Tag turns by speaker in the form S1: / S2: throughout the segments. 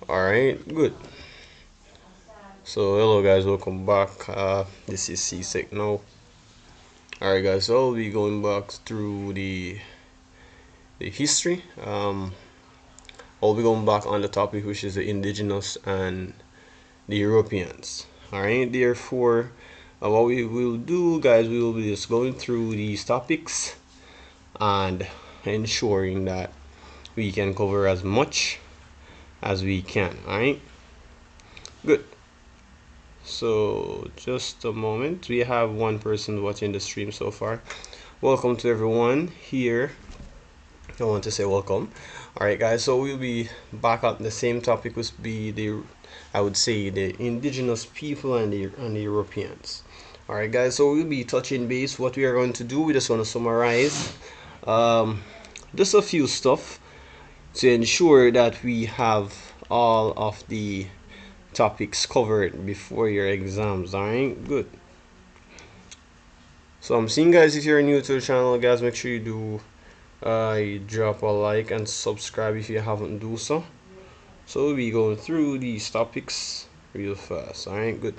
S1: Alright, good. So hello guys, welcome back. This is CSEC NOW. Alright guys, so I'll be going back through the history. I'll be going back on the topic which is the Indigenous and the Europeans. Alright, therefore what we will do guys, we will be just going through these topics and ensuring that we can cover as much as we can. Alright, good. So just a moment, we have one person watching the stream so far. Welcome to everyone here. I want to say welcome. Alright guys, so we'll be back on the same topic, which be I would say the indigenous people and the Europeans. Alright guys, so we'll be touching base. What we are going to do, we just want to summarize just a few stuff to ensure that we have all of the topics covered before your exams. Alright, good. So I'm seeing guys, if you're new to the channel guys, make sure you do drop a like and subscribe if you haven't do so. So we'll be going through these topics real fast. Alright, good.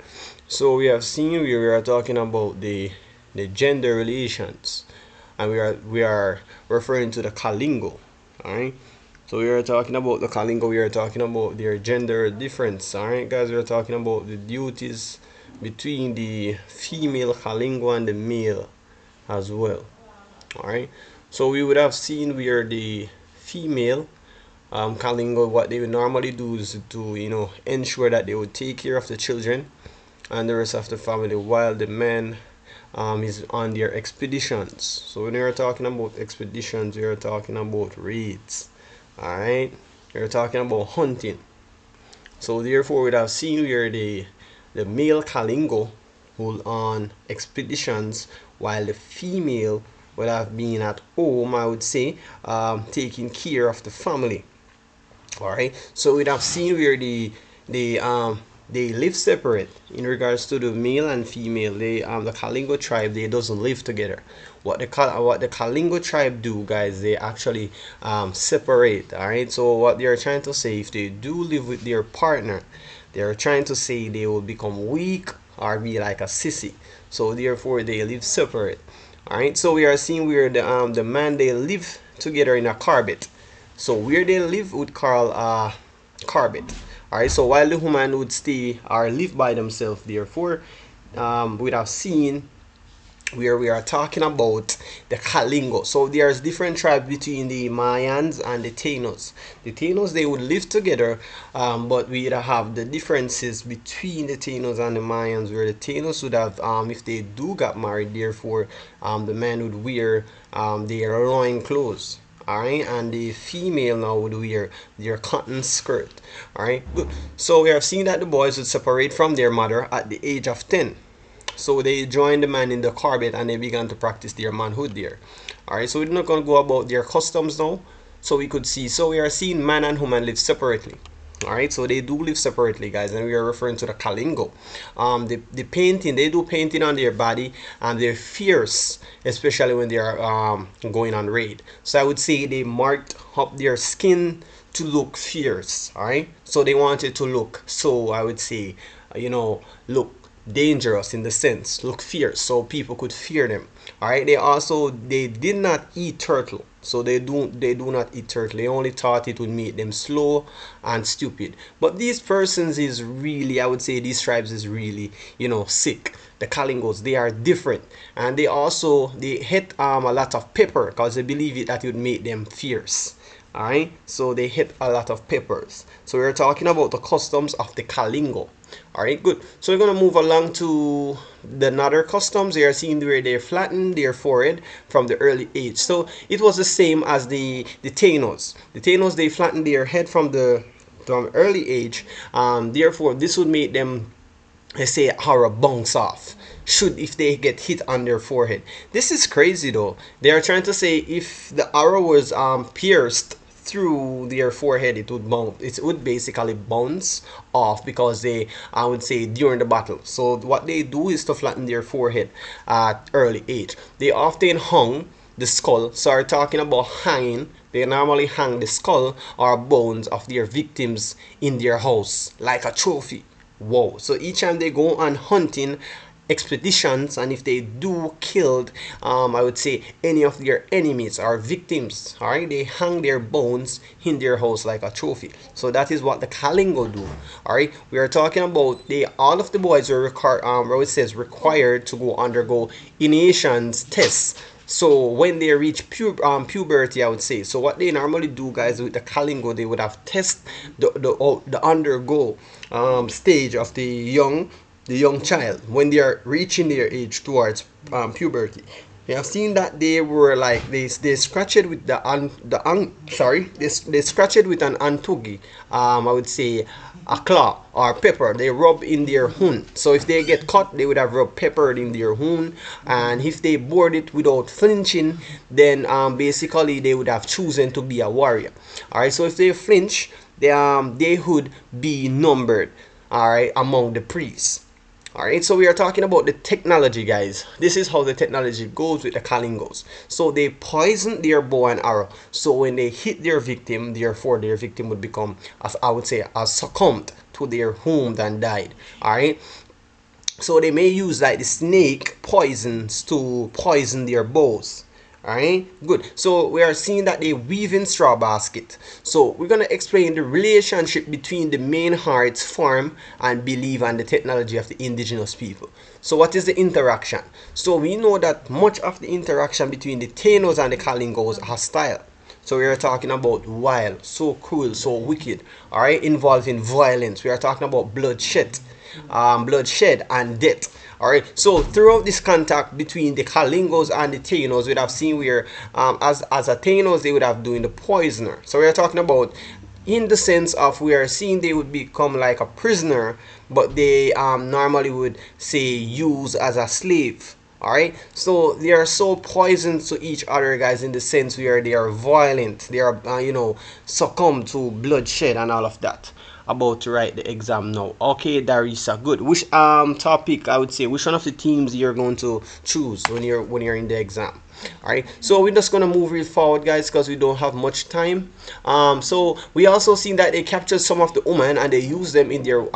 S1: So we have seen we are talking about the gender relations, and we are referring to the Kalinago. Alright, so we are talking about the Kalinago, we are talking about their gender difference. Alright guys, we are talking about the duties between the female Kalinago and the male as well. Alright, so we would have seen where the female Kalinago, what they would normally do is to ensure that they would take care of the children and the rest of the family, while the man is on their expeditions. So when we are talking about expeditions, we are talking about raids. Alright, we're talking about hunting. So therefore we'd have seen where the male Kalinago will on expeditions, while the female would have been at home, I would say, taking care of the family. Alright, so we'd have seen where they live separate in regards to the male and female. The Kalinago tribe, they doesn't live together. What the Kalinago tribe do guys, they actually separate. Alright, so what they are trying to say, if they do live with their partner, they are trying to say they will become weak or be like a sissy. So therefore they live separate. Alright, so we are seeing where the man, they live together in a carbet. So where they live would call carbet. Alright, so while the woman would stay or live by themselves, therefore we'd have seen where we are talking about the Kalinago. So there's different tribes between the Mayans and the Tainos. The Tainos, they would live together, but we'd have the differences between the Tainos and the Mayans, where the Tainos would have, if they do get married, therefore the man would wear their loin clothes. Alright, and the female now would wear their cotton skirt. Alright, good. So we have seen that the boys would separate from their mother at the age of 10. So they joined the man in the carbet and they began to practice their manhood there. Alright, so we're not going to go about their customs now. So we could see, so we are seeing man and woman live separately. Alright, so they do live separately guys, and we are referring to the Kalinago. The painting, they do painting on their body, and they're fierce, especially when they are going on raid. So I would say they marked up their skin to look fierce. Alright, so they wanted to look, so I would say look dangerous, in the sense look fierce, so people could fear them. Alright, they did not eat turtle. So they do not eat turtle. They only thought it would make them slow and stupid. But these persons is really, I would say these tribes is really sick. The Kalinagos, they are different, and they hit a lot of pepper because they believe it that it would make them fierce. Alright, so they hit a lot of peppers. So we're talking about the customs of the Kalinago. Alright, good. So we're going to move along to the another customs. They are seeing where they flatten their forehead from the early age. So it was the same as the Tainos. The Tainos, they flatten their head from early age. Therefore, this would make them, let's say, arrow bounce off if they get hit on their forehead. This is crazy though. They are trying to say if the arrow was pierced through their forehead, it would basically bounce off, because I would say during the battle. So what they do is to flatten their forehead at early age. They often hung the skull. So we're talking about hanging. They normally hang the skull or bones of their victims in their house like a trophy. Wow. So each time they go on hunting expeditions, and if they do killed I would say any of their enemies or victims, all right, they hang their bones in their house like a trophy. So that is what the Kalinago do. All right, we are talking about all of the boys were it says required to go undergo initiations tests. So when they reach puberty, I would say. So what they normally do, guys, with the Kalinago, they would have test the undergo stage of the young child when they are reaching their age towards puberty. We have seen that they were like they scratch it with they scratch it with an antugi, I would say a claw or pepper. They rub in their hoon. So if they get caught, they would have rubbed pepper in their hoon, and if they board it without flinching, then basically they would have chosen to be a warrior. All right, so if they flinch, they would be numbered, all right, among the priests. Alright, so we are talking about the technology, guys. This is how the technology goes with the Kalinagos. So they poison their bow and arrow. So when they hit their victim, therefore their victim would become, as I would say, succumbed to their wound and died. Alright. So they may use like the snake poisons to poison their bows. Alright, good. So we are seeing that they weave in straw basket. So we're going to explain the relationship between the main hearts form and belief and the technology of the indigenous people. So what is the interaction? So we know that much of the interaction between the Tainos and the Kalingos are hostile. So we are talking about wild, so cruel, so wicked, alright, involving violence. We are talking about bloodshed and death. Alright, so throughout this contact between the Kalingos and the Tainos, we'd have seen where as a Tainos they would have doing the poisoner. So we are talking about in the sense of we are seeing they would become like a prisoner, but they normally would say use as a slave. Alright, so they are so poisoned to each other, guys, in the sense where they are violent, they are succumb to bloodshed and all of that. About to write the exam now. Okay, Darisa, good. Which topic, I would say, which one of the teams you're going to choose when you're in the exam? Alright, so we're just gonna move real forward, guys, because we don't have much time. So we also seen that they captured some of the women and they used them in their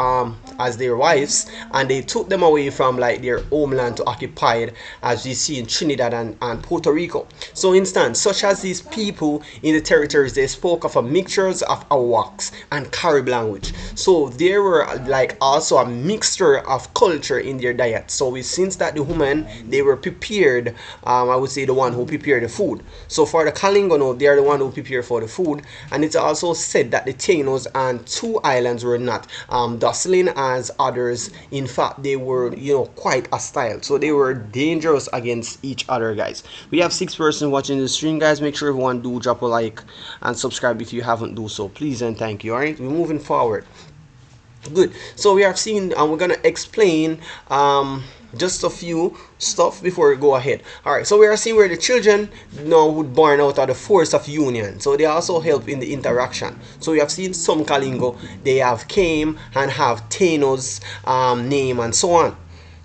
S1: as their wives, and they took them away from like their homeland to occupied, as we see in Trinidad and Puerto Rico. So instance, such as these people in the territories, they spoke of a mixtures of Arawaks and Carib language. So there were like also a mixture of culture in their diet. So we since that the women, they were prepared, I would say the one who prepared the food. So for the Kalinago, they are the one who prepare for the food. And it's also said that the Tainos and two islands were not docile as others. In fact, they were quite hostile. So they were dangerous against each other, guys. We have 6 persons watching the stream, guys. Make sure everyone do drop a like and subscribe if you haven't do so, please and thank you. All right, we're moving forward. Good. So we have seen and we're gonna explain just a few stuff before we go ahead. Alright, so we are seeing where the children now would born out of the force of union. So they also help in the interaction. So we have seen some Kalinago, they have came and have Tainos name and so on.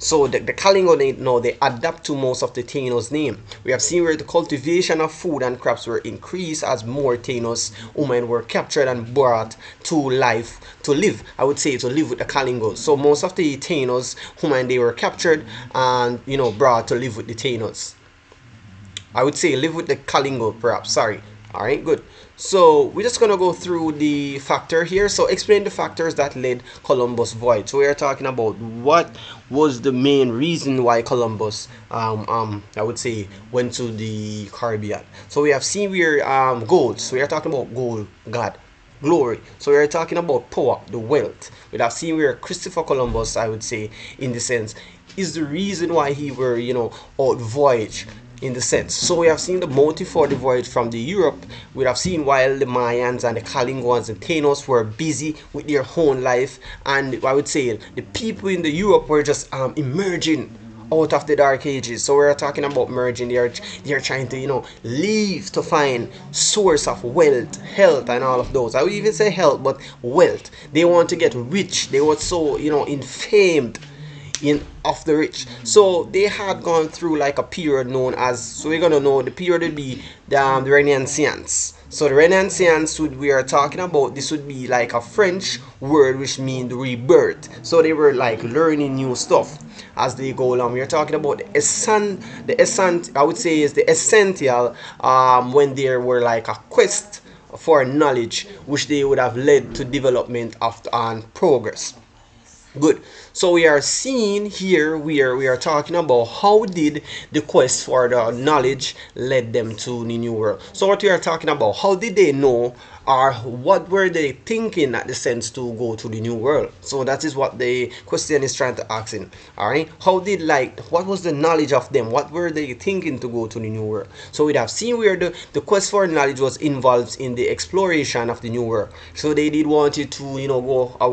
S1: So the Kalinago now they adapt to most of the Tainos name. We have seen where the cultivation of food and crops were increased as more Tainos women were captured and brought to life to live. I would say to live with the Kalinago. So most of the Tainos women, they were captured and brought to live with the Tainos. I would say live with the Kalinago perhaps. Sorry. All right, good. So we're just gonna go through the factor here. So explain the factors that led Columbus voyage. So we are talking about what was the main reason why Columbus I would say went to the Caribbean. So we have seen where gold. So we are talking about gold, God, glory. So we are talking about power, the wealth. We have seen where Christopher Columbus, I would say, in the sense, is the reason why he were out voyage. In the sense, so we have seen the motive for the voyage from the Europe. We have seen while the Mayans and the Kalingos and Tainos were busy with their own life, and I would say the people in the Europe were just emerging out of the dark ages. So we're talking about merging. They're trying to leave to find source of wealth, health, and all of those. I would even say health, but wealth. They want to get rich. They were so infamed of the rich. So they had gone through like a period known as, so we're gonna know the period would be the Renaissance. So the Renaissance we are talking about, this would be like a French word which means rebirth. So they were like learning new stuff as they go along. We are talking about I would say is the essential when there were like a quest for knowledge which they would have led to development of and progress. Good. So we are seeing here, we are talking about how did the quest for the knowledge led them to the new world. So what we are talking about, how did they know, or what were they thinking at the sense to go to the new world? So that is what the question is trying to ask in. All right, how did, like, what was the knowledge of them, what were they thinking to go to the new world? So we have seen where the quest for knowledge was involved in the exploration of the new world. So they did wanted to, you know,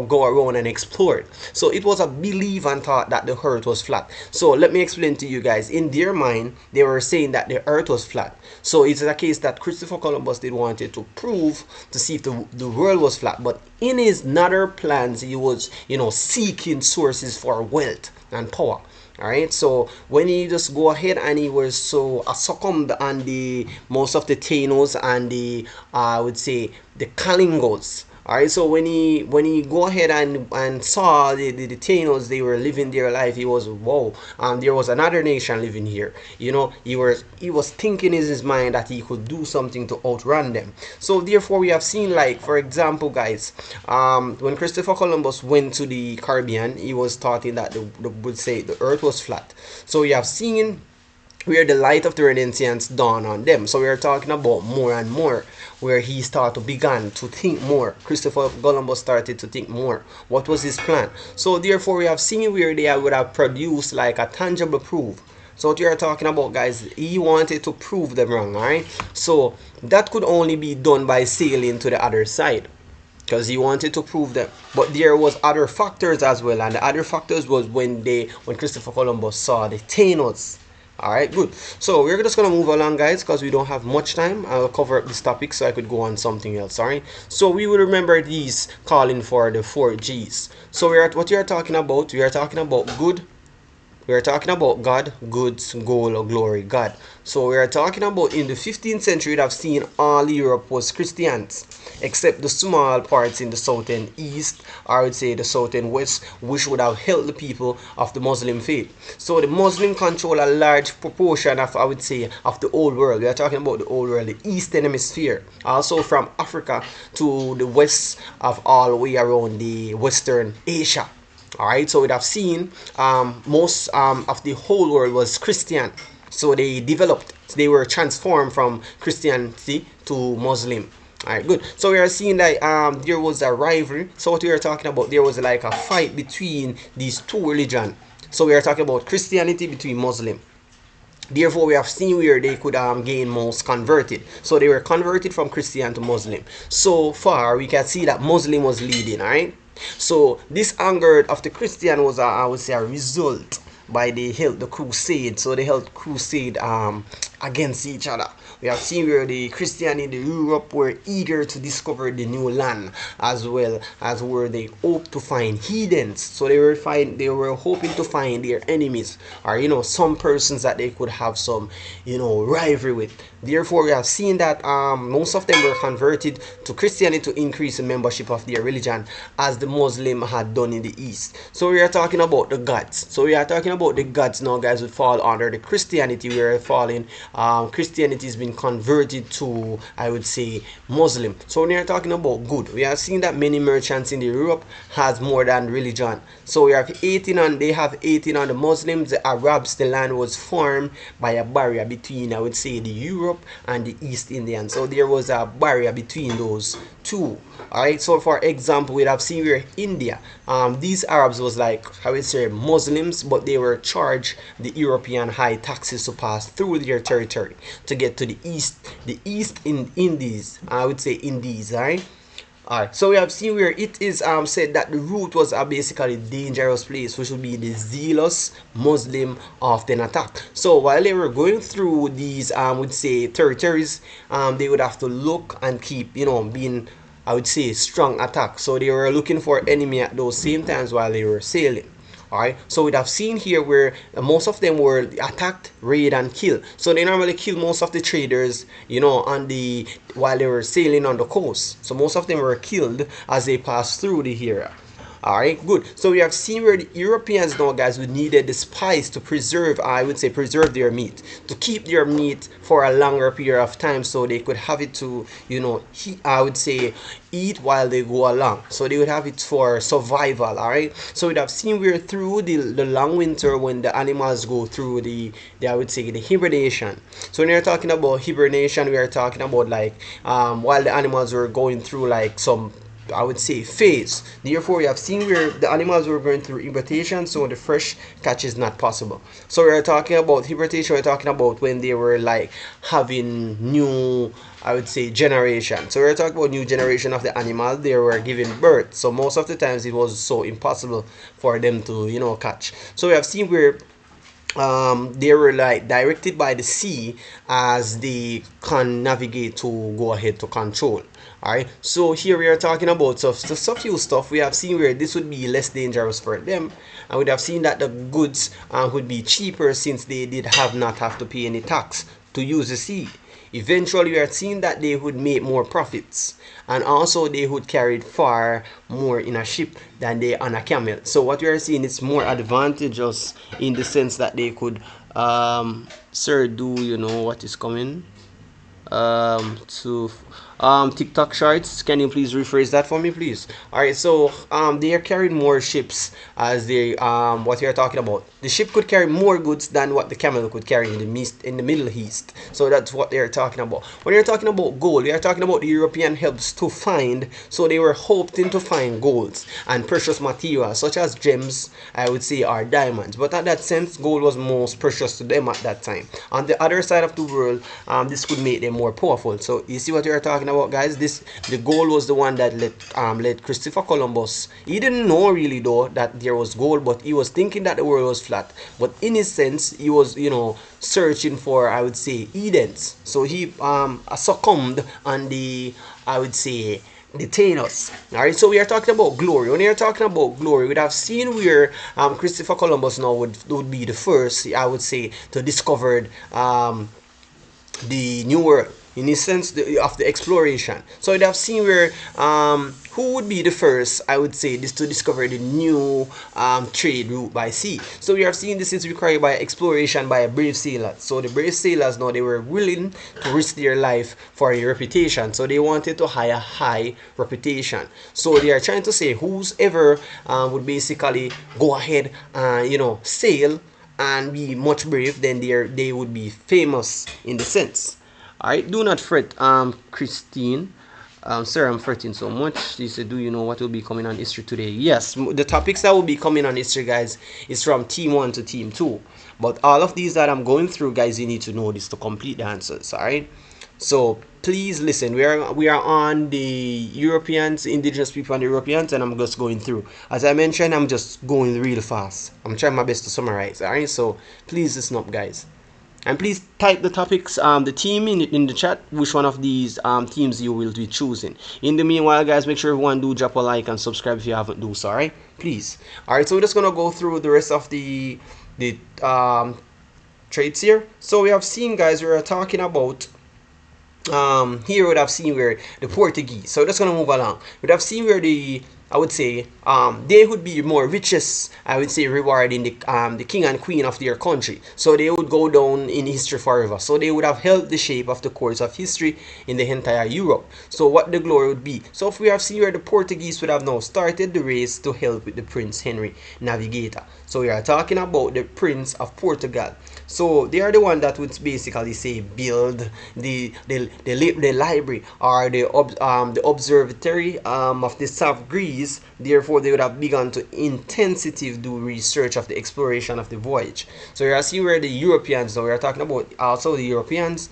S1: go around and explore it. So it was a belief and thought that the earth was flat. So let me explain to you guys. In their mind, they were saying that the earth was flat. So it's a case that Christopher Columbus did wanted to prove to see if the world was flat. But in his other plans, he was, you know, seeking sources for wealth and power. All right, so when he just go ahead and he was so succumbed on the most of the Tainos and the I would say the Kalingos. All right, so when he go ahead and saw the Tainos, they were living their life, he was, whoa, there was another nation living here. You know, he was thinking in his mind that he could do something to outrun them. So therefore we have seen, like, for example, guys, when Christopher Columbus went to the Caribbean, he was thought that would say the earth was flat. So we have seen where the light of the Renaissance dawned on them. So we are talking about more and more, where he began to think more. Christopher Columbus started to think more. What was his plan? So therefore we have seen where they would have produced like a tangible proof. So what you are talking about, guys, he wanted to prove them wrong, alright? So that could only be done by sailing to the other side, because he wanted to prove them. But there was other factors as well, and the other factors was when Christopher Columbus saw the Tainos. All right, good. So we're just gonna move along, guys, because we don't have much time. I'll cover up this topic so I could go on something else. All right, so we will remember these calling for the 4 Gs. So what we are talking about, we are talking about good, we are talking about God, goods, goal, or glory, God. So we are talking about in the 15th century, we'd have seen all Europe was Christians, except the small parts in the south and east, or I would say the south and west, which would have helped the people of the Muslim faith. So the Muslim control a large proportion of, I would say, of the old world. We are talking about the old world, the eastern hemisphere, also from Africa to the west of all the way around the western Asia. All right, so we'd have seen most of the whole world was Christian. So they developed, they were transformed from Christianity to Muslim. All right, good. So we are seeing that there was a rivalry. So what we are talking about, there was like a fight between these two religions. So we are talking about Christianity between Muslim. Therefore, we have seen where they could gain most converted. So they were converted from Christian to Muslim. So far, we can see that Muslim was leading, all right? So this anger of the Christian was, I would say, a result by the crusade. So they held crusade against each other. We have seen where the Christian in the Europe were eager to discover the new land, as well as where they hoped to find heathens. So they were hoping to find their enemies, or, you know, some persons that they could have some, you know, rivalry with. Therefore, we have seen that most of them were converted to Christianity to increase the membership of their religion, as the Muslim had done in the East. So we are talking about the gods. So we are talking about the gods now, guys, would fall under the Christianity. We are falling. Christianity has been converted to, I would say, Muslim. So when we are talking about good, we have seen that many merchants in Europe has more than religion. So we have 18 on, they have 18 on the Muslims, the Arabs. The land was formed by a barrier between, I would say, the Europe and the East Indian. So there was a barrier between those two. All right, so for example, we have seen where India, these Arabs was like, I would say, Muslims, but they were charged the European high taxes to pass through their territory to get to the East in Indies, I would say Indies. All right. Alright, so we have seen where it is said that the route was a basically dangerous place, which would be the zealous Muslim often attack. So while they were going through these would say territories, they would have to look and keep, you know, being, I would say, strong attack. So they were looking for enemy at those same times while they were sailing. All right, so we'd have seen here where most of them were attacked, raid, and killed. So they normally kill most of the traders, you know, on the while they were sailing on the coast. So most of them were killed as they passed through the area. All right, good. So we have seen where the Europeans now, guys, would needed the spice to preserve, I would say, preserve their meat, to keep their meat for a longer period of time, so they could have it to, you know, I would say, eat while they go along. So they would have it for survival. All right. So we'd have seen where through the long winter, when the animals go through the I would say the hibernation. So when you're talking about hibernation, we are talking about like while the animals were going through like some, I would say, phase. Therefore, we have seen where the animals were going through hibernation, so the fresh catch is not possible. So we are talking about hibernation. We're talking about when they were like having new, I would say, generation. So we're talking about new generation of the animal. They were giving birth. So most of the times it was so impossible for them to, you know, catch. So we have seen where they were like directed by the sea as they can navigate to go ahead to control. All right, so here we are talking about so few stuff. We have seen where this would be less dangerous for them, and we have seen that the goods would be cheaper since they did not have to pay any tax to use the sea. Eventually, we are seeing that they would make more profits, and also they would carry far more in a ship than they on a camel. So what we are seeing is more advantageous in the sense that they could, sir, do you know what is coming? To TikTok shorts, can you please rephrase that for me, please? All right, so they are carrying more ships as they what we are talking about. The ship could carry more goods than what the camel could carry in the Middle East. So that's what they are talking about. When you're talking about gold, we are talking about the European helps to find. So they were hoping to find golds and precious materials such as gems, I would say, or diamonds. But at that sense, gold was most precious to them at that time. On the other side of the world, this could make them more powerful. So you see what we are talking about, guys. The gold was the one that led Christopher Columbus. He didn't know really though that there was gold, but he was thinking that the world was flat. But in his sense, he was, you know, searching for, I would say, Edens. So he succumbed on the, I would say, the Thanos. All right, so we are talking about glory. When we are talking about glory, we'd have seen where Christopher Columbus now would be the first, I would say, to discover the new world, in the sense of the exploration. So you'd have seen where who would be the first, I would say, this to discover the new trade route by sea. So we have seen this is required by exploration by a brave sailors. So the brave sailors now, they were willing to risk their life for a reputation. So they wanted to hire high reputation. So they are trying to say who's ever would basically go ahead and, you know, sail and be much brave, then they would be famous in the sense. All right, do not fret, Christine. Sir, I'm fretting so much. She said, do you know what will be coming on history today? Yes, the topics that will be coming on history, guys, is from team 1 to team 2. But all of these that I'm going through, guys, you need to know this to complete the answers. All right, so please listen. We are on the Europeans, indigenous people and the Europeans, and I'm just going through. As I mentioned, I'm just going real fast. I'm trying my best to summarize. All right, so please listen up, guys. And please type the topics, the team in the chat, which one of these teams you will be choosing. In the meanwhile, guys, make sure everyone do drop a like and subscribe if you haven't do so, alright? Please. Alright, so we're just gonna go through the rest of the traits here. So we have seen, guys, we are talking about here we would have seen where the Portuguese. So that's gonna move along. We'd have seen where the, I would say, they would be more richest, I would say, rewarding the king and queen of their country. So they would go down in history forever. So they would have held the shape of the course of history in the entire Europe. So what the glory would be. So if we have seen where the Portuguese would have now started the race to help with the Prince Henry Navigator. So we are talking about the Prince of Portugal. So they are the one that would basically say build the library or the observatory of the South Greece. Therefore, they would have begun to intensively do research of the exploration of the voyage. So you see where the Europeans, so we are talking about also the Europeans,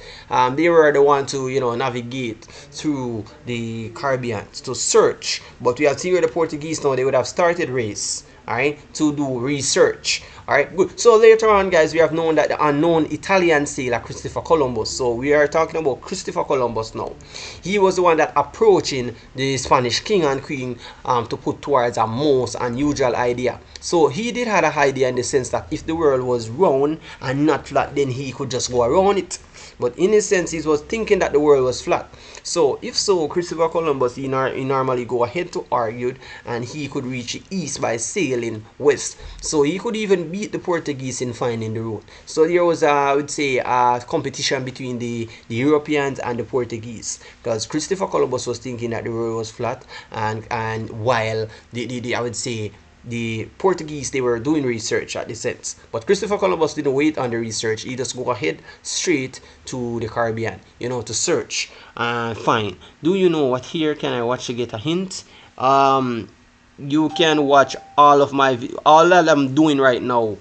S1: they were the one to, you know, navigate through the Caribbean to search. But we have seen where the Portuguese now, they would have started race, all right, to do research. All right, good. So later on, guys, we have known that the unknown Italian sailor Christopher Columbus. So we are talking about Christopher Columbus now. He was the one that approaching the Spanish king and queen to put towards a most unusual idea. So he did have an idea in the sense that if the world was round and not flat, then he could just go around it. But in a sense, he was thinking that the world was flat. So if so, Christopher Columbus, he normally go ahead to argue, and he could reach the east by sailing west. So he could even beat the Portuguese in finding the road. So there was, I would say, a competition between the Europeans and the Portuguese, because Christopher Columbus was thinking that the world was flat, and while I would say, the Portuguese, they were doing research at the sense. But Christopher Columbus didn't wait on the research. He just go ahead straight to the Caribbean, to search and find. Do you know what here can I watch to get a hint? You can watch all of my all that I'm doing right now.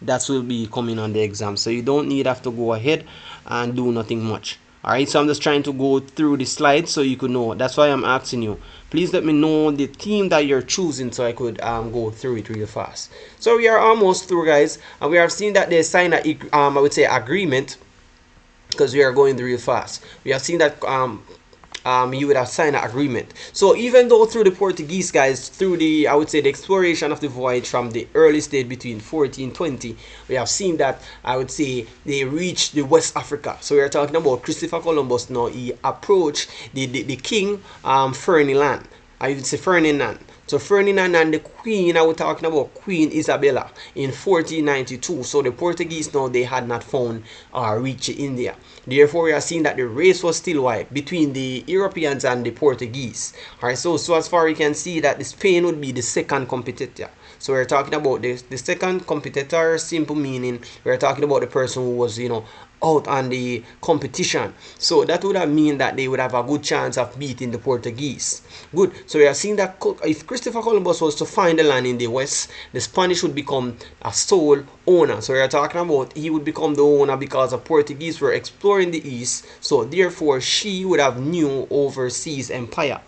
S1: That will be coming on the exam. So you don't need have to go ahead and do nothing much. Alright, so I'm just trying to go through the slides so you could know. That's why I'm asking you. Please let me know the theme that you're choosing so I could go through it really fast. So we are almost through, guys, and we have seen that they signed a I would say agreement, because we are going real fast. We have seen that you would have signed an agreement. So even though through the Portuguese, guys, through the, I would say, the exploration of the voyage from the early stage between 1420, we have seen that, I would say, they reached the West Africa. So we are talking about Christopher Columbus now. He approached the king, Ferdinand. I would say Ferdinand. So Ferdinand and the queen, I was talking about Queen Isabella in 1492. So the Portuguese now, they had not found or reached India. Therefore, we are seeing that the race was still wide between the Europeans and the Portuguese. Alright, so as far as you can see that the Spain would be the second competitor. So we're talking about the second competitor, simple meaning, we're talking about the person who was, out on the competition. So that would have mean that they would have a good chance of beating the Portuguese. Good. So we are seeing that if Christopher Columbus was to find the land in the west, the Spanish would become a sole owner. So we are talking about he would become the owner because the Portuguese were exploring the east. So therefore, she would have new overseas empire.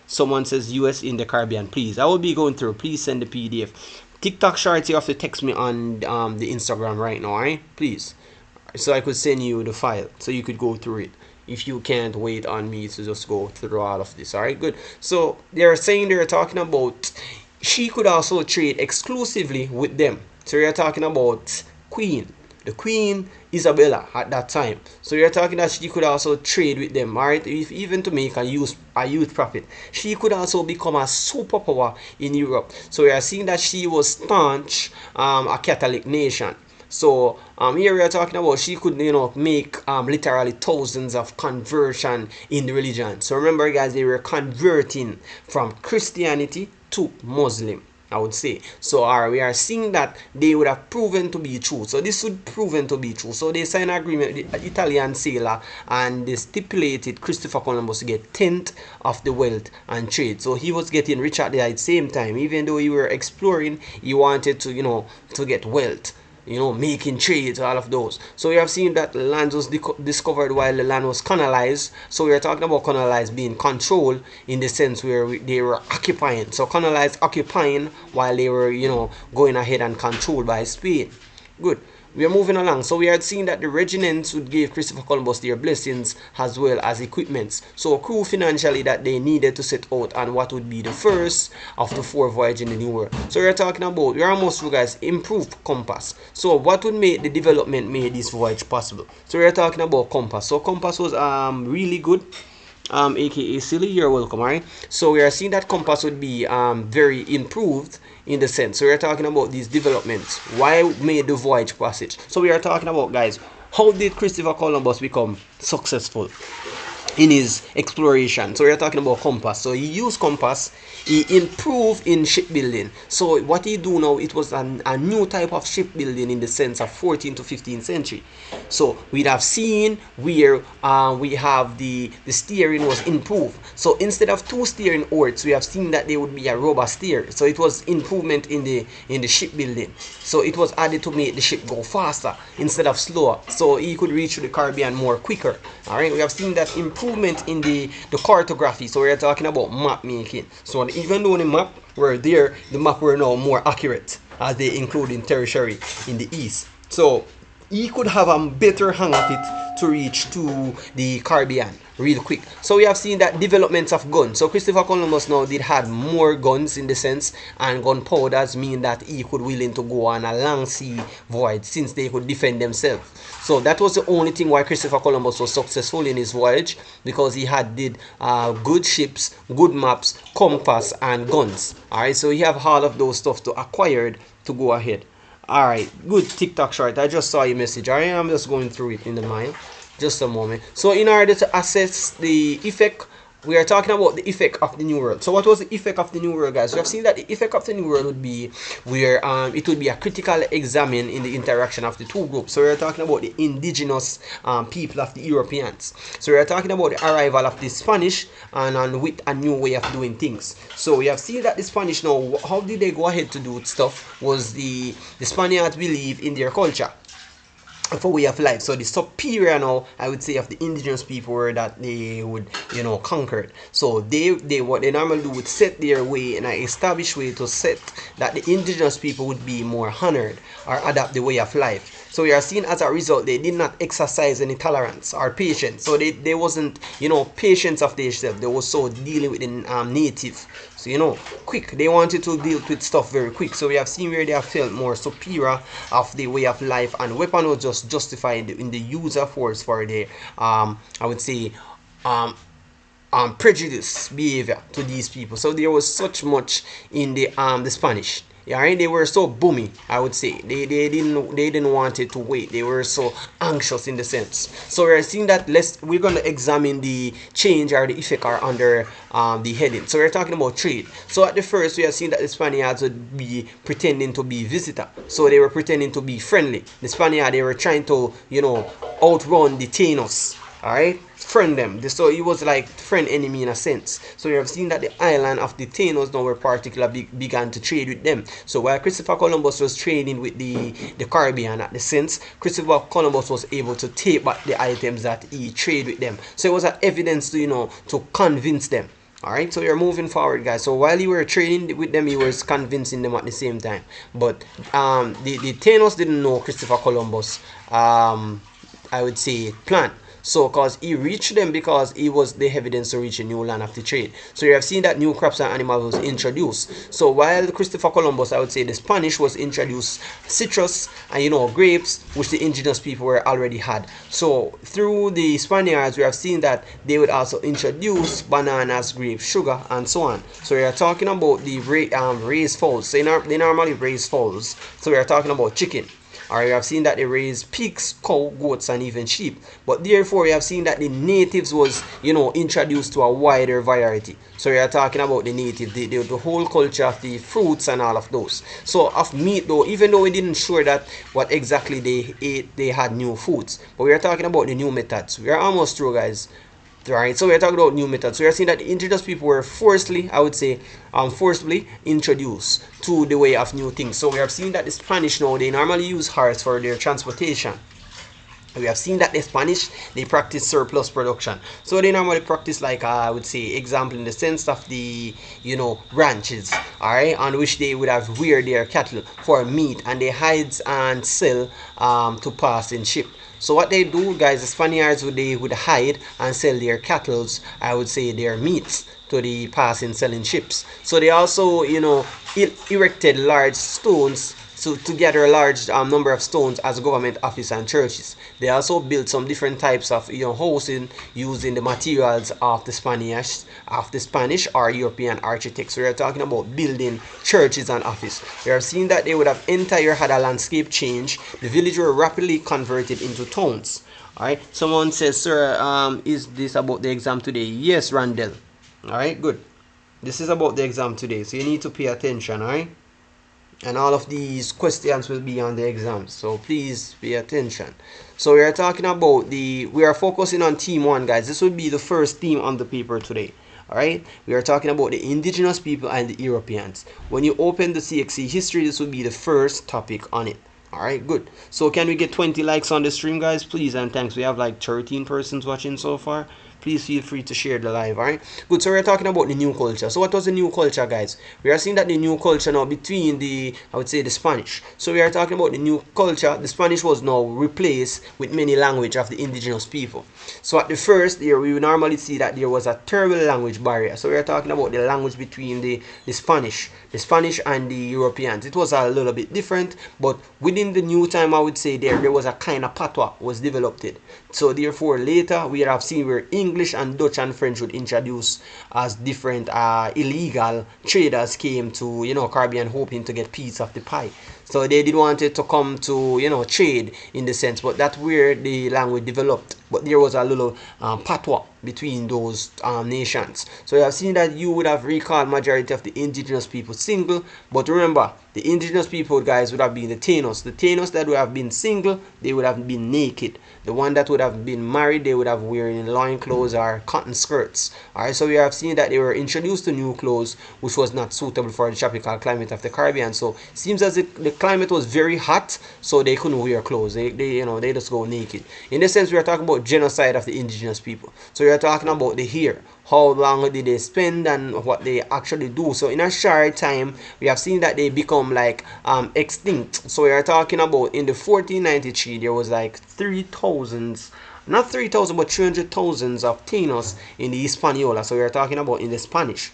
S1: Someone says US in the Caribbean. Please, I will be going through. Please send the PDF. TikTok shorts, you have to text me on the Instagram right now, alright? Please. So I could send you the file so you could go through it if you can't wait on me to just go through all of this. All right, good. So they're saying, they're talking about she could also trade exclusively with them. So you're talking about the Queen Isabella at that time. So you're talking that she could also trade with them, all right, if even to make a huge profit. She could also become a superpower in Europe. So we are seeing that she was staunch a Catholic nation. So here we are talking about she could make literally thousands of conversion in the religion. So remember, guys, they were converting from Christianity to Muslim, I would say. So we are seeing that they would have proven to be true. So this would proven to be true. So they signed an agreement with the Italian sailor, and they stipulated Christopher Columbus to get 10th of the wealth and trade. So he was getting rich at the same time. Even though he were exploring, he wanted to to get wealth, making trades, all of those. So we have seen that land was discovered while the land was colonized. So we are talking about colonized being controlled in the sense where they were occupying. So colonized occupying while they were, going ahead and controlled by Spain. Good. We are moving along. So we had seen that the regiments would give Christopher Columbus their blessings as well as equipments. So crew financially that they needed to set out on what would be the first of the 4 voyages in the New World. So we are talking about, we are almost through, guys, improved compass. So what would make the development made this voyage possible? So we are talking about compass. So compass was really good. Aka silly, you're welcome. Alright, so we are seeing that compass would be very improved in the sense. So we are talking about these developments. Why made the voyage passage? So we are talking about, guys, how did Christopher Columbus become successful in his exploration? So we are talking about compass. So he used compass. He improved in shipbuilding. So what he do now, it was a new type of shipbuilding in the sense of 14th to 15th century. So we'd have seen where we have the steering was improved. So instead of 2 steering oars, we have seen that there would be a rubber steer. So it was improvement in the shipbuilding. So it was added to make the ship go faster instead of slower. So he could reach the Caribbean more quicker. All right, we have seen that improvement in the cartography. So we are talking about map making. So even though the map were there, the map were now more accurate. as they including territory in the east. So he could have a better hang of it to reach to the Caribbean real quick. So we have seen that developments of guns. So Christopher Columbus now did had more guns in the sense, and gunpowders mean that he could willing to go on a long sea voyage since they could defend themselves. So that was the only thing why Christopher Columbus was successful in his voyage, because he had did good ships, good maps, compass, and guns. Alright, so he have all of those stuff to acquired to go ahead. Alright, good TikTok short. I just saw your message. Alright, I'm just going through it in the mind. Just a moment. So in order to assess the effect, we are talking about the effect of the New World. So what was the effect of the New World, guys? We have seen that the effect of the New World would be where it would be a critical examine in the interaction of the two groups. So we are talking about the indigenous people of the Europeans. So we are talking about the arrival of the Spanish and with a new way of doing things. So we have seen that the Spanish now, how did they go ahead to do stuff? Was the Spaniards believe in their culture for way of life. So the superior now, I would say, of the indigenous people were that they would, you know, conquer. So they what they normally do would set their way in an established way to set that the indigenous people would be more honored or adapt the way of life. So we are seeing as a result they did not exercise any tolerance or patience. So they wasn't, you know, patience of themselves. They was so dealing with the native. So, you know, quick. They wanted to deal with stuff very quick. So we have seen where they have felt more superior of the way of life, and weapon was just justified in the use of force for their I would say prejudice behavior to these people. So there was such much in the Spanish. Yeah, right? They were so boomy, I would say. They didn't want it to wait. They were so anxious in the sense. So we're seeing that we're gonna examine the change or the effect are under the heading. So we're talking about trade. So at the first we are seeing that the Spaniards would be pretending to be visitor. So they were pretending to be friendly. The Spaniards, they were trying to, you know, outrun the Tainos. Alright, friend them. So it was like friend enemy in a sense. So we have seen that the island of the Tainos now were particularly began to trade with them. So while Christopher Columbus was trading with the Caribbean at the sense, Christopher Columbus was able to take back the items that he traded with them. So it was an evidence to, you know, to convince them. Alright, so you're moving forward, guys. So while you were trading with them, he was convincing them at the same time. But the Tainos didn't know Christopher Columbus I would say plan. So because he reached them because he was the evidence to reach a new land of the trade. So you have seen that new crops and animals was introduced. So while Christopher Columbus, I would say the Spanish was introduced citrus and, you know, grapes, which the indigenous people were already had. So through the Spaniards, we have seen that they would also introduce bananas, grapes, sugar, and so on. So we are talking about the raised fowls. So they normally raise fowls. So we are talking about chicken. Or you have seen that they raise pigs, cow, goats, and even sheep. But therefore, you have seen that the natives was, you know, introduced to a wider variety. So we are talking about the native, the whole culture of the fruits and all of those. So of meat, though, even though we didn't sure that what exactly they ate, they had new foods. But we are talking about the new methods. We are almost through, guys. Right, so we're talking about new methods. So we're seeing that the indigenous people were forcibly, I would say, forcibly introduced to the way of new things. So we have seen that the Spanish now, they normally use horse for their transportation. We have seen that the Spanish, they practice surplus production. So they normally practice, like I would say, example in the sense of the, you know, ranches, alright, on which they would have reared their cattle for meat, and they hide and sell to pass in ship. So what they do, guys, the Spaniards would hide and sell their cattle, I would say their meats, to the passing selling ships. So they also, you know, erected large stones, so to gather a large number of stones as government office and churches. They also built some different types of, you know, housing using the materials of the Spanish or European architects. So we are talking about building churches and office. We are seeing that they would have had a landscape change. The village were rapidly converted into towns. Alright, someone says, sir, is this about the exam today? Yes, Randall. Alright, good. This is about the exam today, so you need to pay attention, alright? And all of these questions will be on the exam, so please pay attention. So we are talking about we are focusing on theme 1, guys. This will be the first theme on the paper today. Alright, we are talking about the indigenous people and the Europeans. When you open the CSEC history, this will be the first topic on it. Alright, good. So can we get 20 likes on the stream, guys, please? And thanks. We have like 13 persons watching so far. please feel free to share the live. All right, good. So we're talking about the new culture. So what was the new culture, guys? We are seeing that the new culture now between the, I would say, the Spanish. So we are talking about the new culture. The Spanish was now replaced with many language of the indigenous people. So at the first there, we would normally see that there was a terrible language barrier. So we are talking about the language between the Spanish and the Europeans. It was a little bit different, but within the new time, I would say there was a kind of patois was developed. So therefore later we have seen where English and Dutch and French would introduce as different illegal traders came to, you know, Caribbean, hoping to get piece of the pie. So they did want it to come to, you know, trade in the sense, but that's where the language developed. But there was a little patois between those nations. So you have seen that you would have recalled majority of the indigenous people single, but remember, the indigenous people, guys, would have been the Tainos. The Tainos that would have been single, they would have been naked. The one that would have been married, they would have wearing loin clothes or cotton skirts. Alright, so we have seen that they were introduced to new clothes, which was not suitable for the tropical climate of the Caribbean. So it seems as if the climate was very hot, so they couldn't wear clothes. They they just go naked. In this sense, we are talking about genocide of the indigenous people. So we are talking about the hair. How long did they spend and what they actually do. So in a short time, we have seen that they become like extinct. So we are talking about in the 1493, there was like 3,000, not 3,000, but 300,000 of Tainos in the Hispaniola. So we are talking about in the Spanish.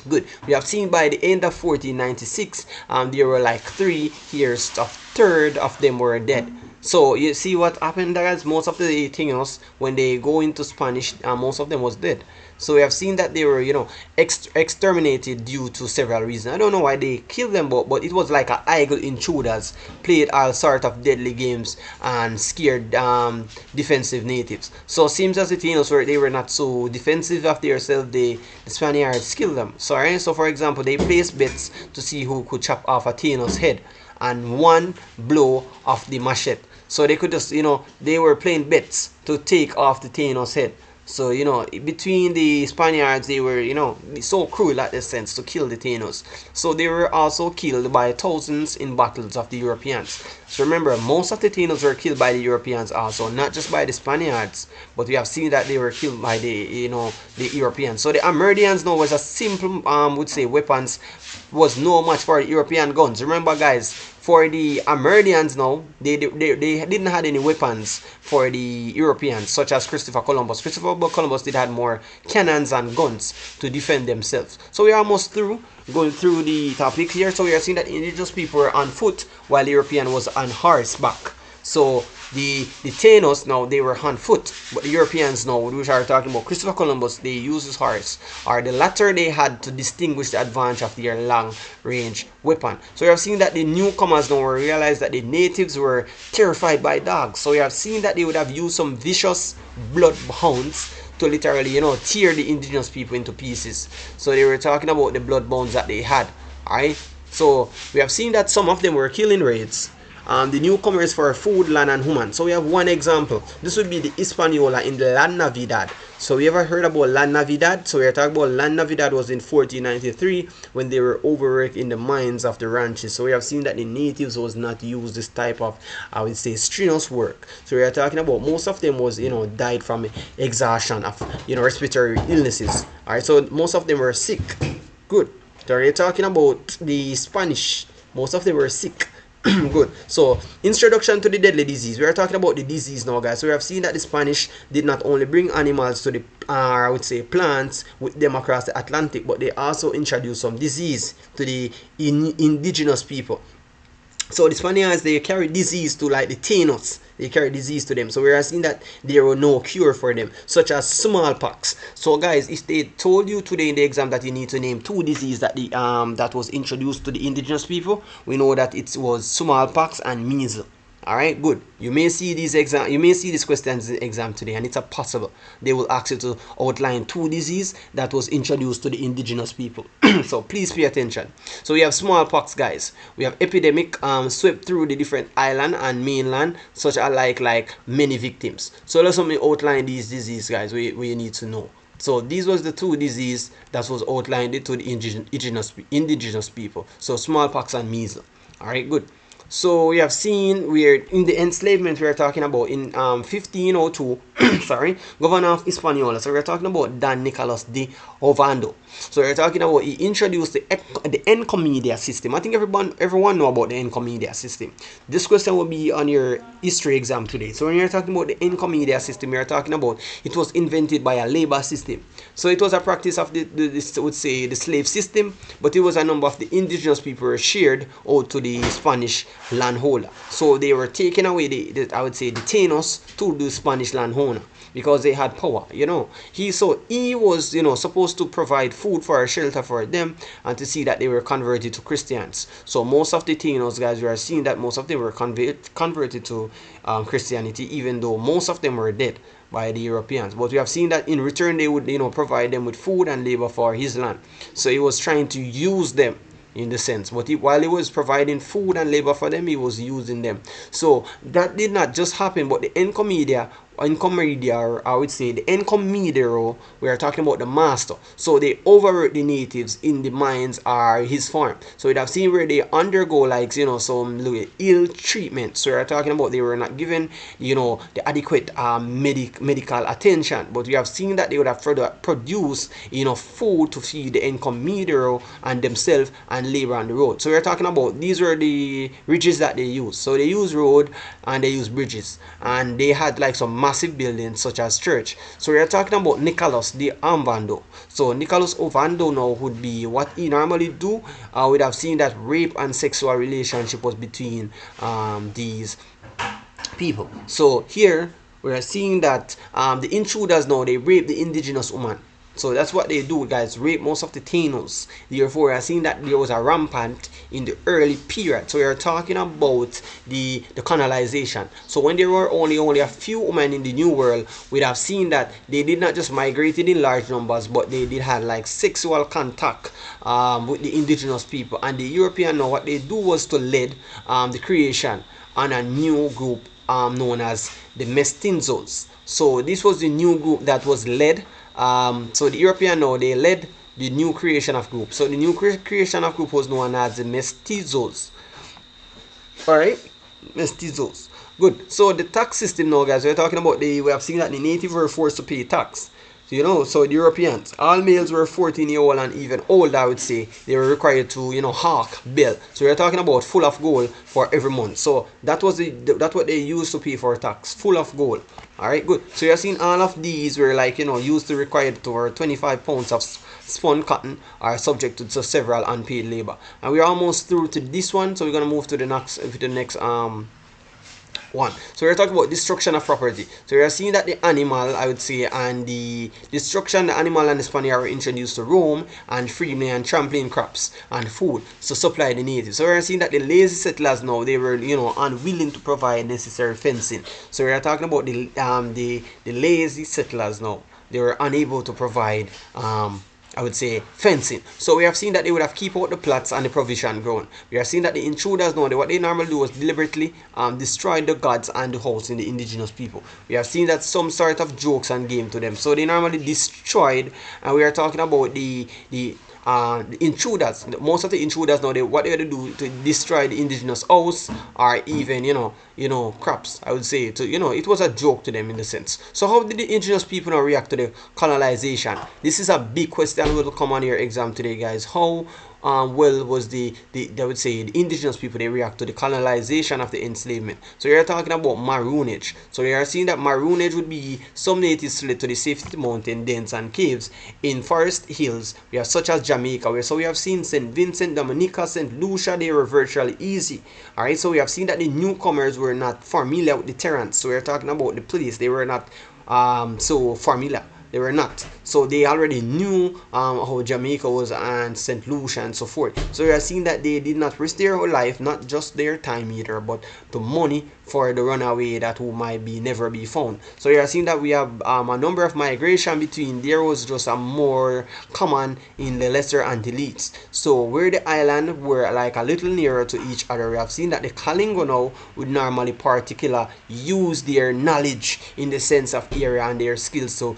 S1: Good. We have seen by the end of 1496, there were like 3 years, a third of them were dead. So you see what happened, guys? Most of the Tainos, when they go into Spanish, most of them was dead. So we have seen that they were, you know, exterminated due to several reasons. I don't know why they killed them, but it was like a eagle intruders played all sort of deadly games and scared defensive natives. So it seems as the Tainos were, they were not so defensive of themselves. The Spaniards killed them. Sorry. So for example, they placed bets to see who could chop off a Tainos head, and one blow of the machete. So they could just, you know, they were playing bets to take off the Tainos head. So, you know, between the Spaniards, they were, you know, so cruel at the sense to kill the Tainos. So they were also killed by thousands in battles of the Europeans. So remember, most of the Tainos were killed by the Europeans also, not just by the Spaniards, but we have seen that they were killed by the, you know, the Europeans. So the Amerindians now was a simple, would say, weapons was no match for European guns. Remember, guys, for the Amerindians now, they didn't have any weapons for the Europeans, such as Christopher Columbus. Christopher Columbus did have more cannons and guns to defend themselves. So we are almost through going through the topic here. So we are seeing that indigenous people were on foot while the European was on horseback. So the Tainos now, they were on foot, but the Europeans now, which are talking about Christopher Columbus, they used his horse, or the latter they had to distinguish the advantage of their long range weapon. So we have seen that the newcomers now realized that the natives were terrified by dogs. So we have seen that they would have used some vicious bloodhounds to literally, you know, tear the indigenous people into pieces. So they were talking about the bloodhounds that they had. Alright, so we have seen that some of them were killing raids. The newcomers for food, land, and human. So we have one example. This would be the Hispaniola in the La Navidad. So we ever heard about La Navidad? So we are talking about La Navidad was in 1493 when they were overworked in the mines of the ranches. So we have seen that the natives was not used this type of, I would say, strenuous work. So we are talking about most of them was, you know, died from exhaustion of, you know, respiratory illnesses. Alright, so most of them were sick. Good. So we are talking about the Spanish. Most of them were sick. Good. So introduction to the deadly disease. We are talking about the disease now, guys. So we have seen that the Spanish did not only bring animals to the I would say plants with them across the Atlantic, but they also introduced some disease to the indigenous people. So the Spaniards, they carry disease to like the Tainos. They carry disease to them. So we are seeing that there were no cure for them, such as smallpox. So guys, if they told you today in the exam that you need to name 2 diseases that that was introduced to the indigenous people, we know that it was smallpox and measles. Alright, good. You may see these questions in the exam today, and it's a possible they will ask you to outline 2 diseases that was introduced to the indigenous people. So please pay attention. So we have smallpox, guys. We have epidemic swept through the different island and mainland, such as like many victims. So let's outline these diseases, guys. We need to know. So these was the 2 diseases that was outlined to the indigenous people. So smallpox and measles. Alright, good. So we have seen we're in the enslavement we are talking about in 1502. Sorry, governor of Hispaniola. So we're talking about Don Nicolas de Ovando. So we're talking about he introduced the Encomienda system. I think everyone know about the Encomienda system. This question will be on your history exam today. So when you're talking about the Encomienda system, you're talking about it was invented by a labor system. So it was a practice of I would say the slave system, but it was a number of the indigenous people were shared out to the Spanish landholder. So they were taking away I would say the taínos to the Spanish landholder because they had power. He was supposed to provide food for a shelter for them and to see that they were converted to Christians. So most of the taínos, guys, we are seeing that most of them were converted to Christianity, even though most of them were dead by the Europeans. But we have seen that in return they would provide them with food and labor for his land. So he was trying to use them in the sense, but while he was providing food and labor for them, he was using them. So that did not just happen, but the Encomienda, or I would say the Encomendero, we are talking about the master. So they overwork the natives in the mines or his farm. So you'd have seen where they undergo like some ill treatment. So we are talking about they were not given the adequate medical attention. But we have seen that they would have produced food to feed the Encomendero and themselves and labor on the road. So we're talking about these were the bridges that they used. So they use road and they use bridges, and they had like some massive buildings such as church. So we are talking about Nicolas de Ovando. So Nicolas Ovando now would be what he normally do. We'd have seen that rape and sexual relationship was between these people. So here we are seeing that the intruders now, they rape the indigenous woman. So that's what they do, guys, rape most of the taínos. Therefore, we are seeing that there was a rampant in the early period. So we are talking about the colonization. So when there were only a few women in the New World, we'd have seen that they did not just migrated in large numbers, but they did have like sexual contact with the indigenous people. And the European now, what they do was to lead the creation on a new group known as the mestizos. So this was the new group that was led. So the European now, they led the new creation of group. So the new creation of group was known as the mestizos. Alright, mestizos. Good. So the tax system now, guys, we're talking about we have seen that the native were forced to pay tax. So the Europeans, all males were 14-year-old and even older, I would say, they were required to, hawk bill. So we're talking about full of gold for every month. So that's what they used to pay for tax, full of gold. Alright, good. So you're seeing all of these were like, used to required to 25 pounds of spun cotton are subject to several unpaid labor. And we're almost through to this one, so we're gonna move to the next one. So we're talking about destruction of property. So we are seeing that the animal, I would say, and the destruction, the animal and the Spaniard were introduced to roam and freely and trampling crops and food to supply the natives. So we are seeing that the lazy settlers now, they were unwilling to provide necessary fencing. So we are talking about the lazy settlers now. They were unable to provide I would say fencing. So we have seen that they would have keep out the plots and the provision ground. We have seen that the intruders now, what they normally do was deliberately destroy the gods and the house in the indigenous people. We have seen that some sort of jokes and game to them. So they normally destroyed, and we are talking about the intruders. Most of the intruders now, what they do to destroy the indigenous house or even crops, I would say. It was a joke to them in the sense. So how did the indigenous people now react to the colonization? This is a big question that will come on your exam today, guys. How well was the I would say the indigenous people, they react to the colonization of the enslavement? So we are talking about maroonage. So we are seeing that maroonage would be some natives fled to the safety mountain dens and caves in forest hills. We have such as Jamaica, so we have seen St. Vincent, Dominica, St. Lucia, they were virtually easy. Alright, so we have seen that the newcomers were not familiar with the terrain. So we are talking about the place, they were not so familiar. They were not. So they already knew how Jamaica was and St. Lucia and so forth. So we are seeing that they did not risk their whole life, not just their time either, but the money for the runaway that who might be never be found. So we are seeing that we have a number of migration between. There was just a more common in the Lesser Antilles. So where the island were like a little nearer to each other, we have seen that the Kalinago now would normally particular use their knowledge in the sense of area and their skills to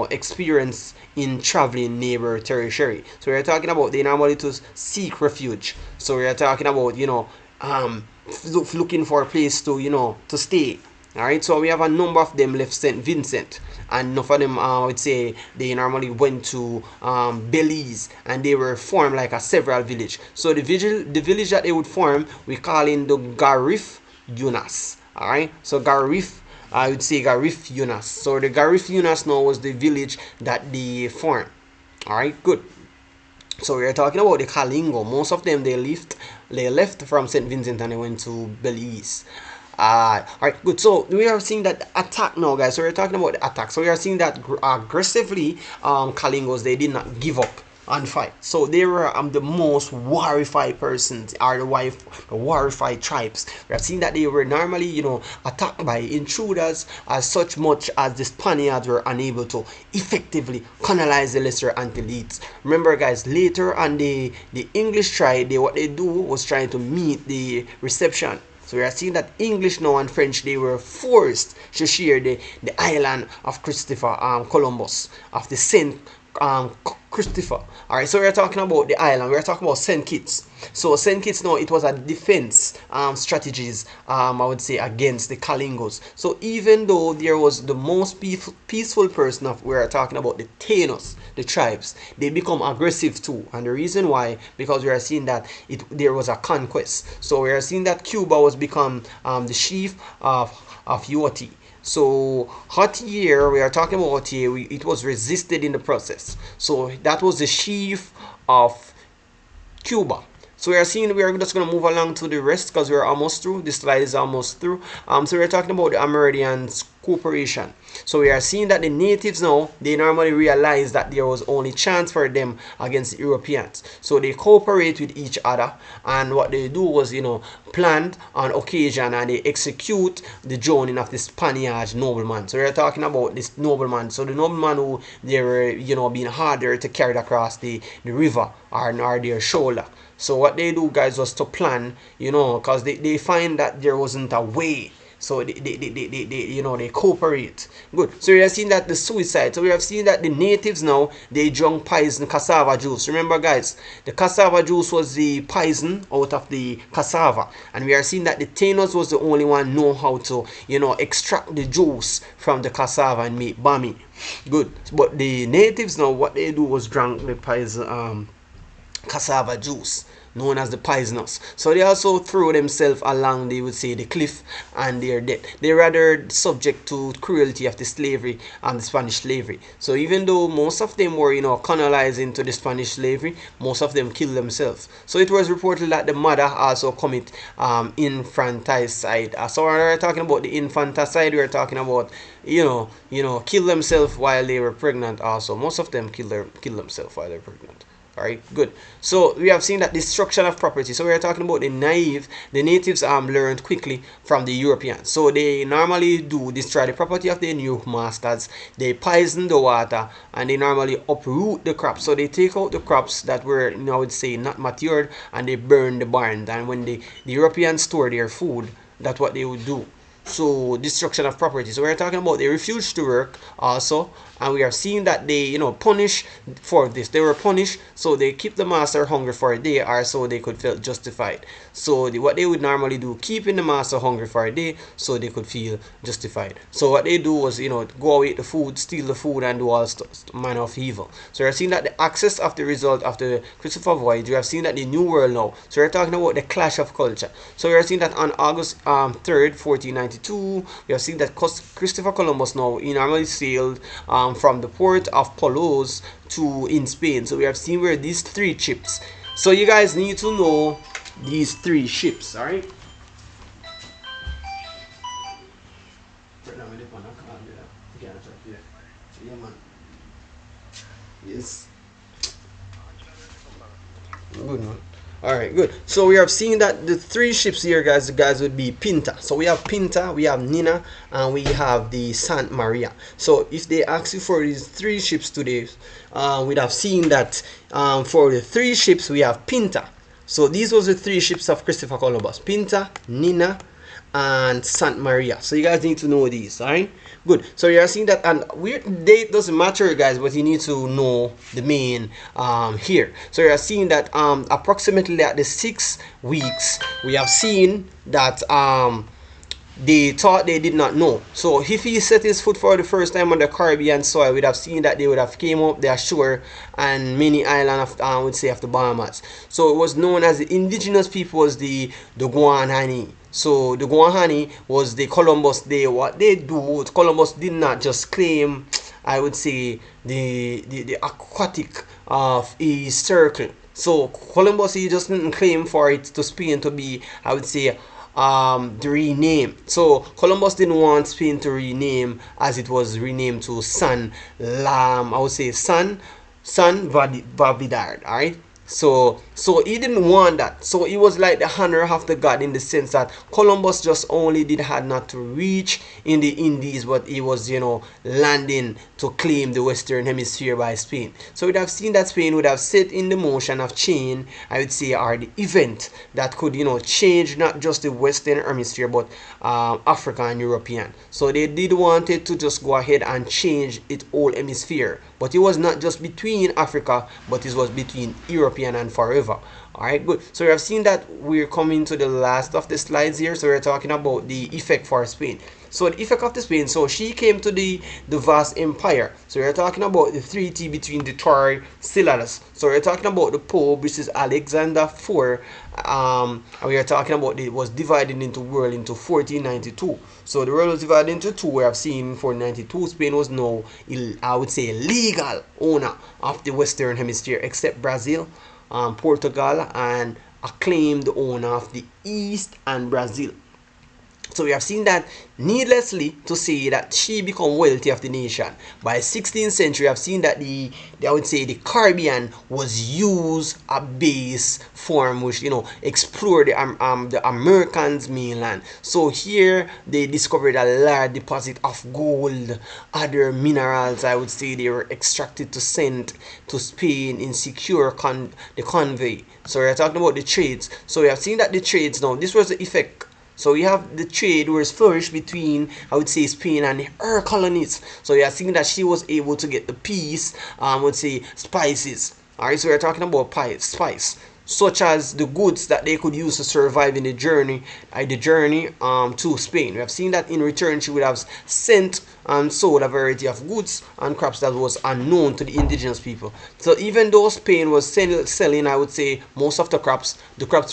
S1: experience in traveling neighbor territory. So we are talking about they normally to seek refuge. So we are talking about looking for a place to, to stay. All right, so we have a number of them left St. Vincent, and enough of them, I would say, they normally went to Belize, and they were formed like a several village. So the village that they would form, we call in the Garif Yunas. All right, so Garif, I would say Garif Yunas. So the Garif Yunas now was the village that they formed. All right, good. So we are talking about the Kalinago. Most of them they left from St. Vincent and they went to Belize. Alright, good. So we are seeing that attack now, guys. So we're talking about the attack. So we are seeing that aggressively, Kalingos, they did not give up and fight. So they were the most horrified persons, are the horrified tribes. We have seen that they were normally, attacked by intruders as such much as the Spaniards were unable to effectively colonize the Lesser Antilles. Remember, guys, later on the English tried, what they do was trying to meet the reception. So we are seeing that English now and French, they were forced to share the island of Christopher Columbus, of the Saint Christopher. All right, so we're talking about the island. We're talking about Saint Kitts. So Saint Kitts now, it was a defense strategies, I would say, against the Kalingos. So even though there was the most peaceful person of, we're talking about the Taínos, the tribes, they become aggressive too. And the reason why, because we are seeing that there was a conquest. So we are seeing that Cuba was become the chief of UOT. So Hautier, we are talking about Hautier, it was resisted in the process. So that was the chief of Cuba. So we are seeing, we are just going to move along to the rest because we're almost through. This slide is almost through. So we're talking about the Amerindians cooperation. So we are seeing that the natives now, they normally realize that there was only chance for them against the Europeans. So they cooperate with each other, and what they do was, planned on occasion, and they execute the joining of the Spaniard nobleman. So we're talking about this nobleman. So the nobleman who they were, being harder to carry across the river or their shoulder. So what they do, guys, was to plan, because they find that there wasn't a way. So they cooperate. Good. So we have seen that the suicide. So we have seen that the natives now, they drunk poison cassava juice. Remember, guys, the cassava juice was the poison out of the cassava. And we are seeing that the Taínos was the only one know how to, extract the juice from the cassava and make bami. Good. But the natives now, what they do was drink the poison cassava juice, known as the poisonous. So they also throw themselves along, they would say, the cliff, and they are dead. They're rather subject to cruelty of the slavery and the Spanish slavery. So even though most of them were, colonized into the Spanish slavery, most of them killed themselves. So it was reported that the mother also commit infanticide. So when we're talking about the infanticide, we're talking about, kill themselves while they were pregnant also. Most of them kill themselves while they're pregnant. Alright, good. So we have seen that destruction of property. So we are talking about the natives learned quickly from the Europeans. So they normally do destroy the property of their new masters. They poison the water, and they normally uproot the crops. So they take out the crops that were, I would say, not matured, and they burn the barns. And when the Europeans store their food, that's what they would do. So destruction of property. So we're talking about they refused to work also, and we are seeing that they punish for this. They were punished, so they keep the master hungry for a day, or so they could feel justified. So what they would normally do, keeping the master hungry for a day, so they could feel justified. So what they do was go away the food, steal the food, and do all manner of evil. So we're seeing that the access of the result of the Christopher Voyage, we have seen that the New World now. So we're talking about the clash of culture. So we are seeing that on August 3rd, 1492, we have seen that Christopher Columbus now, he normally sailed from the port of Palos to in Spain. So we have seen where these three ships. So you guys need to know these three ships, all right? Yes. Good man. All right, good. So we have seen that the three ships here, guys, the guys would be Pinta. So we have Pinta, we have Nina, and we have the Santa Maria. So if they ask you for these three ships today, we'd have seen that for the three ships we have Pinta. So these was the three ships of Christopher Columbus: Pinta, Nina, and Santa Maria. So you guys need to know these, alright? Good. So you're seeing that, and date doesn't matter, guys, but you need to know the main here. So you're seeing that approximately at the 6 weeks, we have seen that they thought they did not know. So if he set his foot for the first time on the Caribbean soil, we'd have seen that they would have came up their shore and many islands of would say of the Bahamas. So it was known as the indigenous people was the Guanahani. So the Guanahani was the Columbus. What they do, Columbus did not just claim, I would say, the aquatic of a circle. So Columbus, he just didn't claim for it to Spain to be, I would say, the rename. So Columbus didn't want Spain to rename as it was renamed to San Lam, I would say San Babidard. All right. So he didn't want that. So he was like the honor of the god, in the sense that Columbus just only had not to reach in the Indies, but he was, you know, landing to claim the Western Hemisphere by Spain. So we'd have seen that Spain would have set in the motion of change, I would say, or the event that could, you know, change not just the Western Hemisphere, but Africa and European. So they did want it to just go ahead and change its whole hemisphere. But it was not just between Africa, but it was between European and forever. Alright, good. So we have seen that we're coming to the last of the slides here. So we're talking about the effect for Spain. So the effect of the Spain, so she came to the vast empire. So we're talking about the treaty between the Torcidas. So we're talking about the Pope, which is Alexander IV. And we are talking about it was divided into world into 1492. So the world was divided into two. We have seen in 1492 Spain was now, I would say, legal owner of the Western Hemisphere, except Brazil, Portugal, and acclaimed owner of the East and Brazil. So we have seen that, needlessly to say, that she become wealthy of the nation. By 16th century, we have seen that I would say the Caribbean was used a base form which, you know, explored the Americans' mainland. So here they discovered a large deposit of gold, other minerals. I would say they were extracted to send to Spain in secure the convey. So we are talking about the trades. So we have seen that the trades now, this was the effect. So we have the trade was flourished between, I would say, Spain and her colonies. So we are seeing that she was able to get the peace, I would say, spices. Alright, so we're talking about spice, such as the goods that they could use to survive in the journey to Spain. We have seen that in return she would have sent and sold a variety of goods and crops that was unknown to the indigenous people. So even though Spain was selling, I would say, most of the crops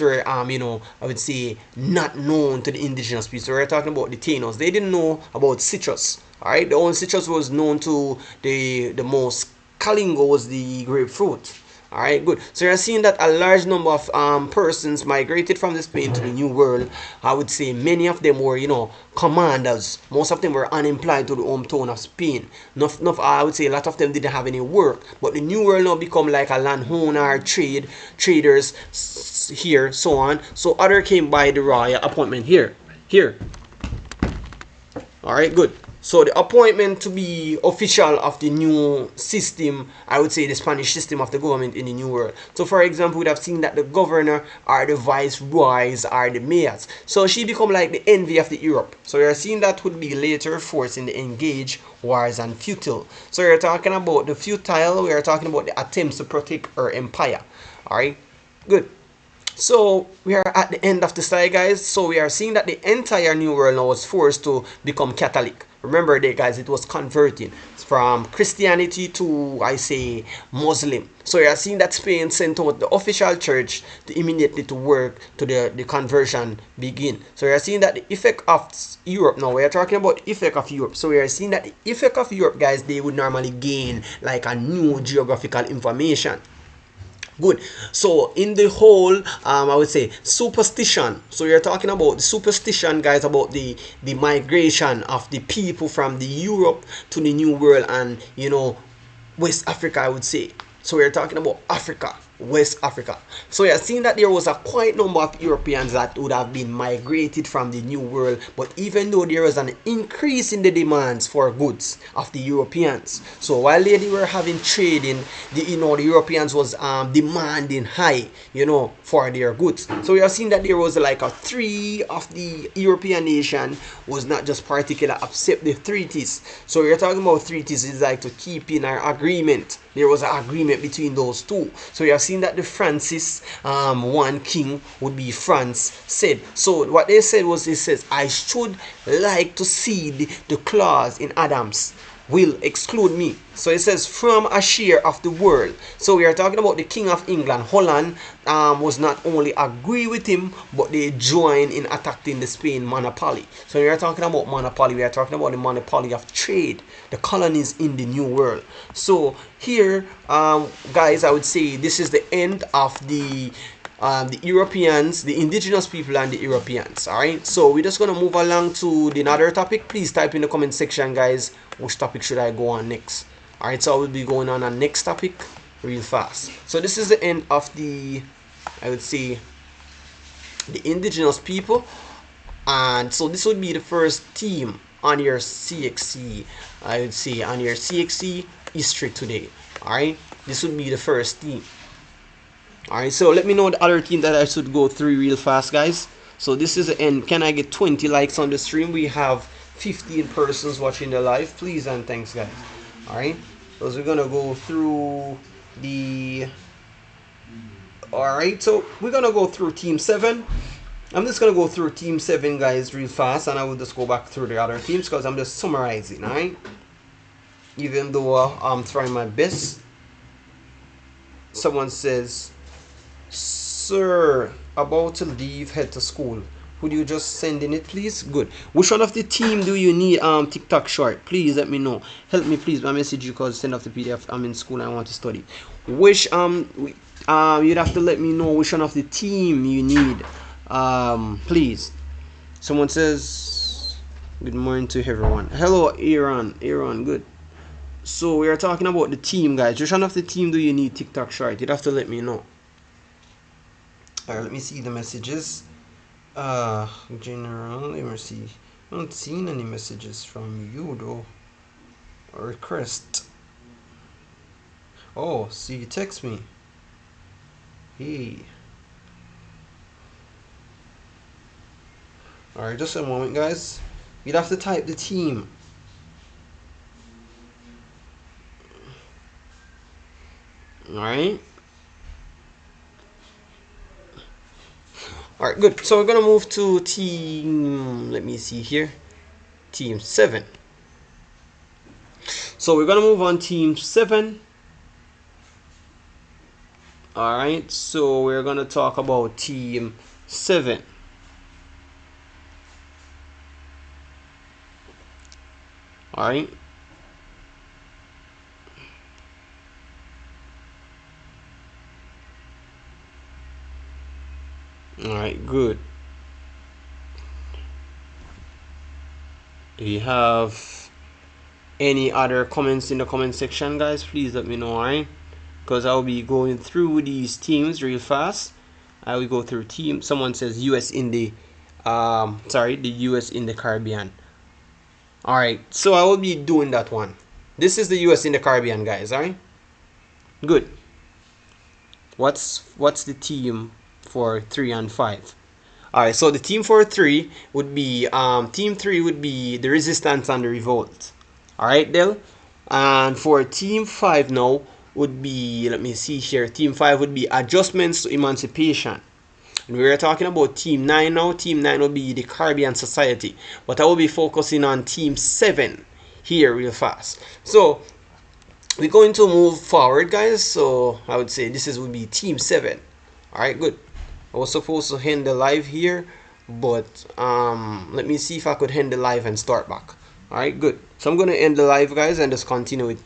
S1: were, you know, I would say, not known to the indigenous people. So we're talking about the Tainos. They didn't know about citrus. All right, the only citrus was known to the most. Kalinago was the grapefruit. Alright, good. So you're seeing that a large number of persons migrated from the Spain to the New World. I would say many of them were, you know, commanders. Most of them were unemployed to the hometown of Spain. I would say a lot of them didn't have any work. But the New World now become like a landowner, traders here, so on. So other came by the royal appointment here. Alright, good. So the appointment to be official of the new system, I would say the Spanish system of the government in the New World. So for example, we'd have seen that the governor or the viceroys are the mayors. So she become like the envy of the Europe. So you're seeing that would be later forced in the engage wars and futile. So you're talking about the futile, we are talking about the attempts to protect our empire. Alright, good. So we are at the end of the slide, guys. So we are seeing that the entire New World now was forced to become Catholic. Remember that, guys, it was converting from Christianity to, I say, Muslim. So you are seeing that Spain sent out the official church to immediately to work to the conversion begin. So you are seeing that the effect of Europe, now we are talking about the effect of Europe. So we are seeing that the effect of Europe, guys, they would normally gain like a new geographical information. Good. So in the whole, I would say, superstition. So you're talking about the superstition, guys, about the migration of the people from the Europe to the New World and, you know, West Africa, I would say. So we're talking about Africa. West Africa. So you are seeing that there was a quite number of Europeans that would have been migrated from the New World, but even though there was an increase in the demands for goods of the Europeans, so while they were having trading, the Europeans was demanding high, for their goods. So we are seeing that there was like a three of the European nation was not just particular accept the treaties. So we are talking about treaties is like to keep in our agreement. There was an agreement between those two. So you have seen that the Francis one king would be France said. So what they said was, it says, I should like to see the clause in Adams will exclude me. So it says from a share of the world. So we are talking about the King of England. Holland was not only agree with him, but they join in attacking the Spain monopoly. So we are talking about monopoly. We are talking about the monopoly of trade, the colonies in the New World. So here, guys, I would say this is the end of the Europeans, the indigenous people, and the Europeans. All right, so we're just gonna move along to the another topic. Please type in the comment section, guys, which topic should I go on next. All right, so I will be going on a next topic real fast. So this is the end of the, I would say, the indigenous people, and so this would be the first team on your CXC, I would say, on your CXC history today. All right, this would be the first team. Alright, so let me know the other team that I should go through real fast, guys. So this is the end. Can I get 20 likes on the stream? We have 15 persons watching the live. Please and thanks, guys. Alright, so we're gonna go through the... Alright, so we're gonna go through team 7. I'm just gonna go through team 7, guys, real fast, and I will just go back through the other teams because I'm just summarizing, alright? Even though I'm trying my best. Someone says, sir, about to leave, head to school. Would you just send in it, please? Good. Which one of the team do you need TikTok short? Please let me know. Help me, please. I message you because send off the PDF. I'm in school and I want to study. Which you'd have to let me know which one of the team you need. Please. Someone says, good morning to everyone. Hello, Aaron. Aaron, good. So we are talking about the team, guys. Which one of the team do you need TikTok short? You'd have to let me know. Alright, let me see the messages. General, let me see. I haven't seen any messages from you though. A request. Oh, see, you text me. Hey. Alright, just a moment, guys. You'd have to type the team. Alright. Alright, good. So we're gonna move to team, let me see here, team 7. So we're gonna move on team 7. Alright, so we're gonna talk about team 7. Alright. Alright, good. Do you have any other comments in the comment section, guys? Please let me know, alright? Because I'll be going through these teams real fast. I will go through team. Someone says US in the the US in the Caribbean. Alright, so I will be doing that one. This is the US in the Caribbean, guys, alright? Good. What's the team for 3 and 5? Alright, so the team for 3 would be team 3 would be the resistance and the revolt. Alright, Del. And for team 5 now would be, let me see here, team 5 would be adjustments to emancipation. And we are talking about team 9 now. Team 9 will be the Caribbean Society, but I will be focusing on team 7 here real fast. So we're going to move forward, guys. So I would say this would be team 7. Alright, good. I was supposed to end the live here, but let me see if I could end the live and start back. Alright, good. So I'm going to end the live, guys, and just continue with